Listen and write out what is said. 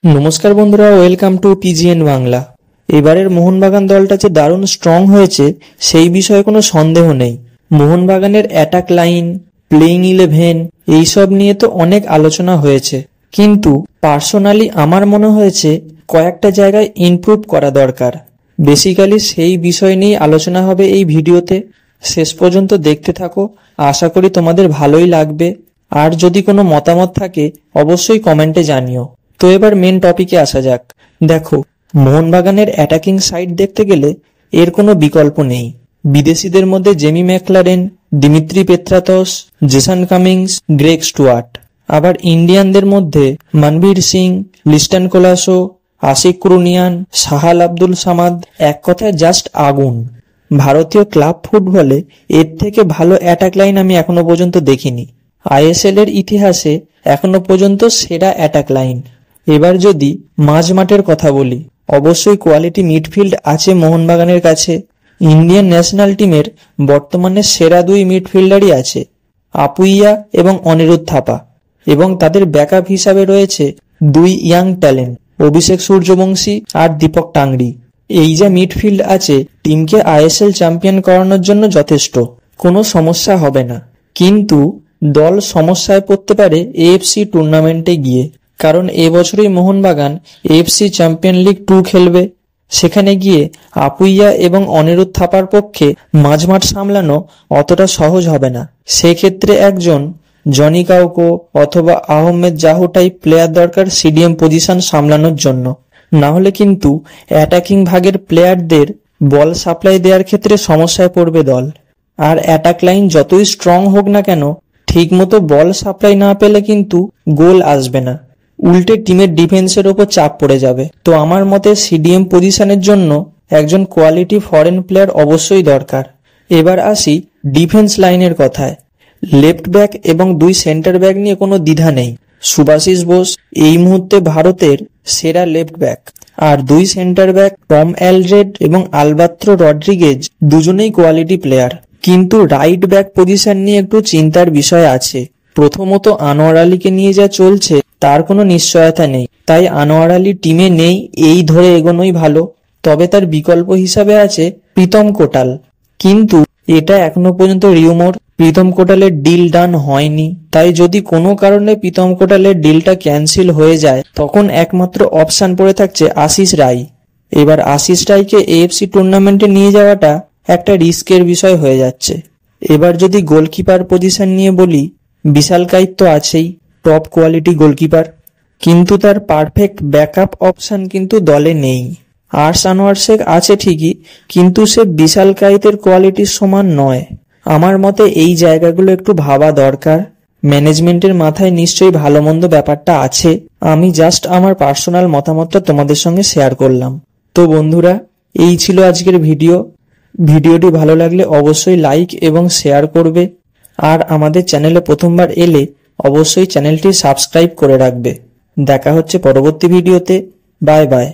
নমস্কার বন্ধুরা, welcome to পিজিএন Bangla. এবারের মোহনবাগান দলটা যে দারুণ স্ট্রং হয়েছে সেই বিষয়ে কোনো সন্দেহ নেই। মোহনবাগানের অ্যাটাক লাইন, প্লেইং 11 এইসব নিয়ে তো অনেক আলোচনা হয়েছে, কিন্তু পার্সোনালি আমার মনে হয়েছে কয়েকটা জায়গায় ইমপ্রুভ করা দরকার। বেসিক্যালি সেই বিষয় নিয়েই আলোচনা হবে এই ভিডিওতে। শেষ পর্যন্ত দেখতে থাকো, আশা করি তোমাদের ভালোই লাগবে। আর যদি কোনো মতামত থাকে অবশ্যই কমেন্টে জানিও। তো এবার মেন টপিকে আসা যাক। দেখো, মোহনবাগানের অ্যাটাকিং সাইড দেখতে গেলে এর কোনো বিকল্প নেই। বিদেশিদের মধ্যে Jamie McLaren, Dimitri Petratos, Jason Cummings, Greg Stewart. আবার ইন্ডিয়ানদের মধ্যে মনবীর সিং, লিস্টন কোলাসো, আশিক ক্রুনিয়ান, সাহাল আব্দুল সামাদ, এক কথায় জাস্ট আগুন। ভারতীয় ক্লাব ফুটবলে এর থেকে ভালো অ্যাটাক লাইন আমি এখনো পর্যন্ত দেখিনি। আইএসএল এর ইতিহাসে এখনো পর্যন্ত সেরা অ্যাটাক লাইন। এবার যদি মাঝমাঠের কথা বলি, অবশ্যই কোয়ালিটি মিডফিল্ড আছে মোহনবাগানের কাছে। ইন্ডিয়ান ন্যাশনাল টিমের বর্তমানে সেরা দুই মিডফিল্ডারই আছে, আপুইয়া এবং অনিরুদ্ধ থাপা, এবং তাদের ব্যাকআপ হিসাবে রয়েছে দুই ইয়াং ট্যালেন্ট, অভিষেক সূর্যবংশী আর দীপক টাংরি। এই যে মিডফিল্ড আছে, টিমকে আইএসএল চ্যাম্পিয়ন করানোর জন্য যথেষ্ট, কোনো সমস্যা হবে না। কিন্তু দল সমস্যায় পড়তে পারে এএফসি টুর্নামেন্টে গিয়ে, কারণ এবছরই মোহনবাগান এএফসি চ্যাম্পিয়ন লিগ 2 খেলবে। সেখানে গিয়ে আপুইয়া এবং অনিরুদ্ধ থাপার পক্ষে মাঝমাঠ সামলানো অতটা সহজ হবে না। সেক্ষেত্রে একজন জনি কাউকো অথবা আহমেদ জাহু টাইপ প্লেয়ার দরকার সিডিএম পজিশন সামলানোর জন্য। না হলে কিন্তু অ্যাটাকিং ভাগের প্লেয়ারদের বল সাপ্লাই দেওয়ার ক্ষেত্রে সমস্যায় পড়বে দল। আর অ্যাটাক লাইন যতই স্ট্রং হোক না কেন, ঠিক মতো বল সাপ্লাই না পেলে কিন্তু গোল আসবে না, উল্টে টিমের ডিফেন্সের ওপর চাপ পড়ে যাবে। তো আমার মতে সিডিএম পজিশনের জন্য একজন কোয়ালিটি ফরেন প্লেয়ার অবশ্যই দরকার। এবার আসি ডিফেন্স লাইনের কথায়। লেফট ব্যাক এবং দুই সেন্টার ব্যাক নিয়ে কোনো দ্বিধা নেই। সুভাশিস বোস এই মুহূর্তে ভারতের সেরা লেফট ব্যাক, আর দুই সেন্টার ব্যাক টম অ্যালড্রেড এবং আলবাত্রো রড্রিগেজ দুজনেই কোয়ালিটি প্লেয়ার। কিন্তু রাইট ব্যাক পজিশন নিয়ে একটু চিন্তার বিষয় আছে। প্রথমত আনোয়ার আলীকে নিয়ে যা চলছে তার কোনো নিশ্চয়তা নেই, তাই আনোয়ার আলী টিমে নেই এই ধরে এগোনোই ভালো। তবে তার বিকল্প হিসাবে আছে প্রীতম কোটাল, কিন্তু এটা এখনো পর্যন্ত রিউমর, প্রীতম কোটালের ডিল ডান হয়নি। তাই যদি কোনো কারণে প্রীতম কোটালের ডিলটা ক্যান্সেল হয়ে যায়, তখন একমাত্র অপশন পড়ে থাকছে আশিস রায়। এবার আশিস রায়কে এএফসি টুর্নামেন্টে নিয়ে যাওয়াটা একটা রিস্কের বিষয় হয়ে যাচ্ছে। এবার যদি গোলকিপার পজিশন নিয়ে বলি, বিশাল কাইত তো আছেই, টপ কোয়ালিটি গোলকিপার, কিন্তু তার পারফেক্ট ব্যাকআপ অপশন কিন্তু দলে নেই। আর্শ আনোয়ার শেখ আছে ঠিকই, কিন্তু সে বিশাল কাইতের কোয়ালিটির সমান নয়। আমার মতে এই জায়গাগুলো একটু ভাবা দরকার। ম্যানেজমেন্টের মাথায় নিশ্চয়ই ভালো মন্দ ব্যাপারটা আছে। আমি জাস্ট আমার পার্সোনাল মতামতটা তোমাদের সঙ্গে শেয়ার করলাম। তো বন্ধুরা, এই ছিল আজকের ভিডিওটি ভালো লাগলে অবশ্যই লাইক এবং শেয়ার করবে। আর আমাদের চ্যানেলে প্রথমবার এলে অবশ্যই চ্যানেলটি সাবস্ক্রাইব করে রাখবে। দেখা হচ্ছে পরবর্তী ভিডিওতে। Bye bye.